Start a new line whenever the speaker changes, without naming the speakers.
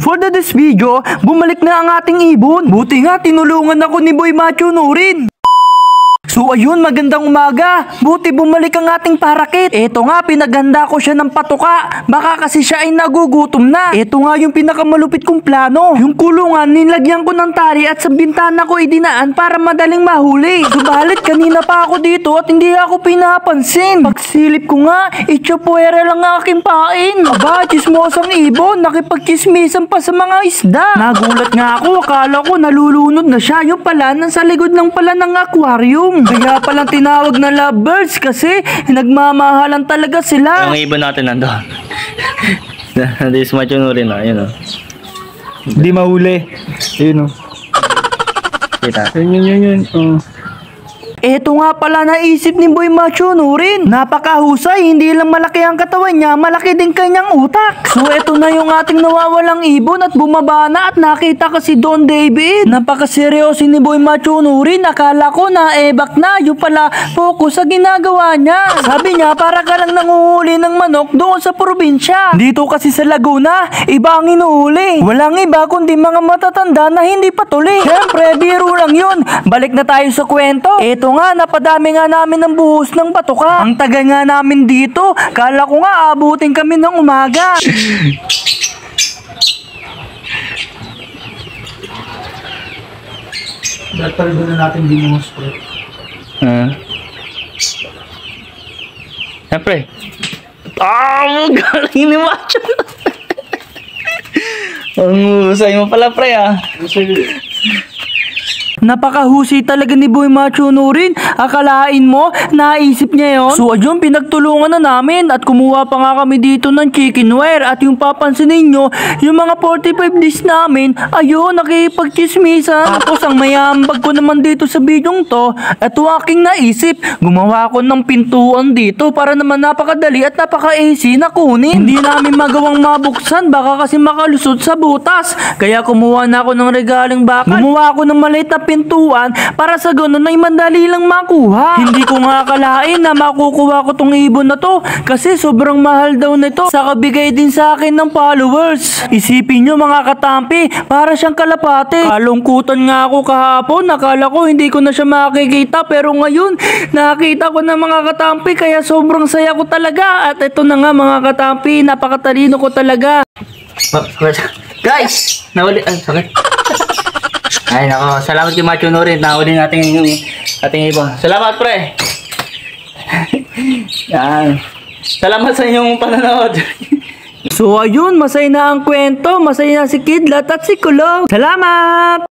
for this video, bumalik na ang ating ibon. Buti nga tinulungan ako ni Boy Macho Nurin. So ayun, magandang umaga. Buti bumalik ang ating parakit. Eto nga, pinaganda ko siya ng patuka. Baka kasi siya ay nagugutom na. Eto nga yung pinakamalupit kong plano. Yung kulungan, nilagyan ko ng tali at sa bintana ko idinaan para madaling mahuli. Subalit kanina pa ako dito at hindi ako pinapansin. Pagsilip ko nga, itsupuera lang ang aking pain. Aba, chismosang ibon, nakipagchismisan pa sa mga isda. Nagulat nga ako, akala ko nalulunod na siya. Yung pala, nasa likod lang pala ng aquarium. Kaya palang tinawag na lovebirds kasi nagmamahalan talaga sila.
Ang ibon natin nandoon. Nandito si Macho Nurin na, yun o.
Hindi mahuli. Yun o.
Kita.
Yun. Eto nga pala naisip ni Boy Macho Nurin. Napakahusay, hindi lang malaki ang katawan niya, malaki din kanyang utak. So eto na yung ating nawawalang ibon at bumaba na at nakita ka si Don David. Napakaseryoso ni Boy Macho Nurin, akala ko na ebak na, yung pala focus sa ginagawa niya. Sabi niya para ka lang nanguhuli ng manok doon sa probinsya. Dito kasi sa Laguna, iba ang inuhuli. Walang iba kundi mga matatanda na hindi patuli. Siyempre, biro lang yun. Balik na tayo sa kwento. Eto nga, napadami nga namin ng buhos ng patuka. Ang taga nga namin dito, kala ko nga abutin kami ng umaga. Dapat doon na natin binuhos po.
Siyempre. Galing ni Macho. Ang husay mo pala, pre,
Napakahusay talaga ni Boy Macho Nurin. Akalain mo, naisip niya yun? So ayun, pinagtulungan na namin at kumuha pa nga kami dito ng chicken wire. At yung papansinin nyo, yung mga 45 days namin, ayun, nakipagchismisan. Tapos ang mayambag ko naman dito sa bidyong to, eto aking naisip, gumawa ko ng pintuan dito para naman napakadali at napaka-easy na kunin. Hindi namin magawang mabuksan, baka kasi makalusot sa butas. Kaya kumuha na ako ng regaling bakal. Gumawa ako ng maliit na pintuan para sa ganun ay mandali lang makuha. Hindi ko nga akalain na makukuha ko tong ibon na to kasi sobrang mahal daw nito. Saka bigay din sa akin ng followers. Isipin nyo mga katampi, para siyang kalapate. Kalungkutan nga ako kahapon, nakala ko hindi ko na siya makikita pero ngayon nakita ko na mga katampi kaya sobrang saya ko talaga. At ito na nga mga katampi, napakatalino ko talaga.
Guys! Nawali. Sakit. Ay nako, salamat kay Macho Nurin. Nahuli natin yung ating ibon. Salamat, pre. Yan. Salamat sa inyong panonood.
So ayun, masaya na ang kwento, masaya na si Kidlat at si Kulong. Salamat!